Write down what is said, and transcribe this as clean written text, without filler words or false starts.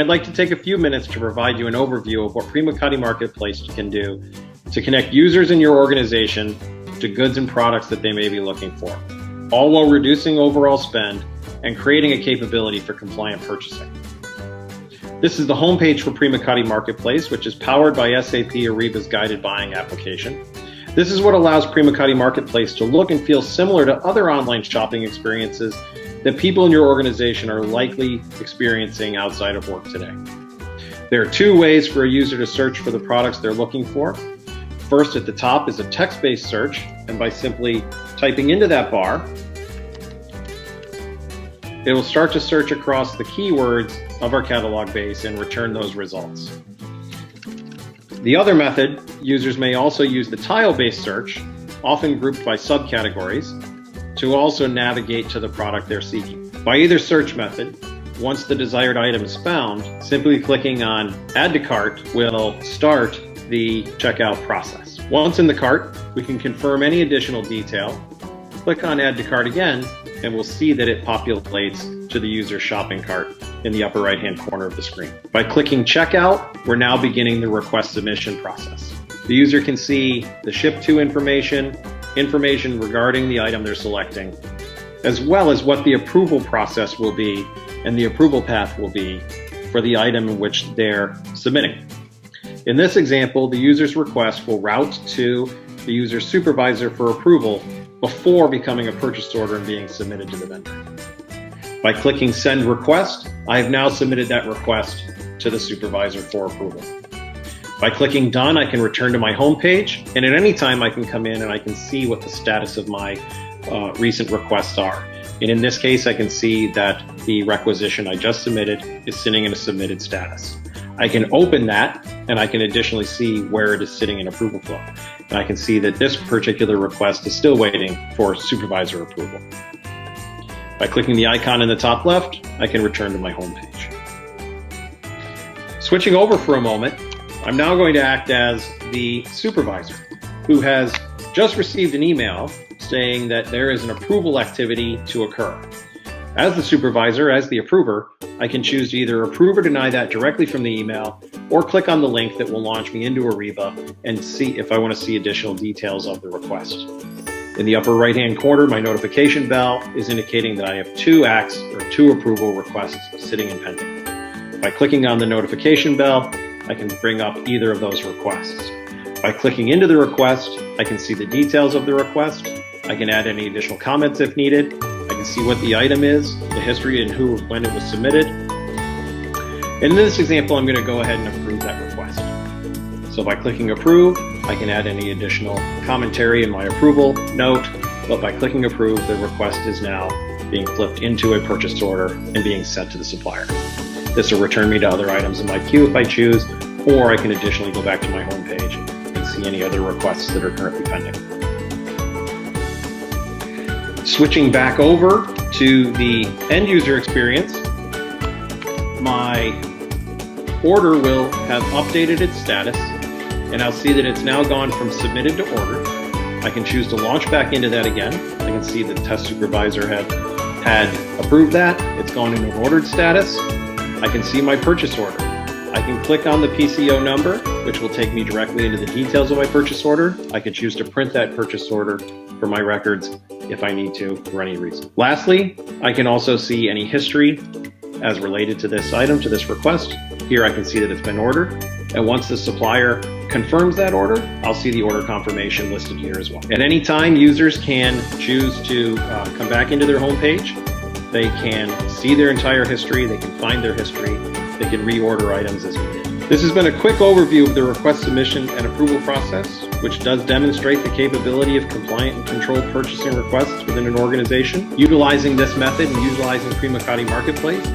I'd like to take a few minutes to provide you an overview of what Premikati Marketplace can do to connect users in your organization to goods and products that they may be looking for, all while reducing overall spend and creating a capability for compliant purchasing. This is the homepage for Premikati Marketplace, which is powered by SAP Ariba's guided buying application. This is what allows Premikati Marketplace to look and feel similar to other online shopping experiences that people in your organization are likely experiencing outside of work today. There are two ways for a user to search for the products they're looking for. First, at the top is a text-based search, and by simply typing into that bar, it will start to search across the keywords of our catalog base and return those results. The other method, users may also use the tile-based search, often grouped by subcategories, to also navigate to the product they're seeking. By either search method, once the desired item is found, simply clicking on Add to Cart will start the checkout process. Once in the cart, we can confirm any additional detail, click on Add to Cart again, and we'll see that it populates to the user's shopping cart in the upper right-hand corner of the screen. By clicking Checkout, we're now beginning the request submission process. The user can see the ship to information regarding the item they're selecting, as well as what the approval process will be and the approval path will be for the item in which they're submitting. In this example, the user's request will route to the user's supervisor for approval before becoming a purchase order and being submitted to the vendor. By clicking Send Request, I have now submitted that request to the supervisor for approval. By clicking Done, I can return to my home page, and at any time I can come in and I can see what the status of my recent requests are. And in this case, I can see that the requisition I just submitted is sitting in a submitted status. I can open that, and I can additionally see where it is sitting in approval flow. And I can see that this particular request is still waiting for supervisor approval. By clicking the icon in the top left, I can return to my home page. Switching over for a moment, I'm now going to act as the supervisor who has just received an email saying that there is an approval activity to occur. As the supervisor, as the approver, I can choose to either approve or deny that directly from the email, or click on the link that will launch me into Ariba and see if I want to see additional details of the request. In the upper right-hand corner, my notification bell is indicating that I have two approval requests sitting and pending. By clicking on the notification bell, I can bring up either of those requests. By clicking into the request, I can see the details of the request. I can add any additional comments if needed. I can see what the item is, the history, and when it was submitted. And in this example, I'm going to go ahead and approve that request. So by clicking Approve, I can add any additional commentary in my approval note, but by clicking Approve, the request is now being flipped into a purchase order and being sent to the supplier. This will return me to other items in my queue if I choose, or I can additionally go back to my home page and see any other requests that are currently pending. Switching back over to the end user experience, my order will have updated its status, and I'll see that it's now gone from submitted to ordered. I can choose to launch back into that again. I can see the test supervisor had approved that. It's gone into ordered status. I can see my purchase order. I can click on the PCO number, which will take me directly into the details of my purchase order. I can choose to print that purchase order for my records if I need to for any reason. Lastly, I can also see any history as related to this item, to this request. Here I can see that it's been ordered. And once the supplier confirms that order, I'll see the order confirmation listed here as well. At any time, users can choose to come back into their home page. They can see their entire history. They can find their history. They can reorder items as needed. This has been a quick overview of the request submission and approval process, which does demonstrate the capability of compliant and controlled purchasing requests within an organization. Utilizing this method and utilizing Premikati Marketplace,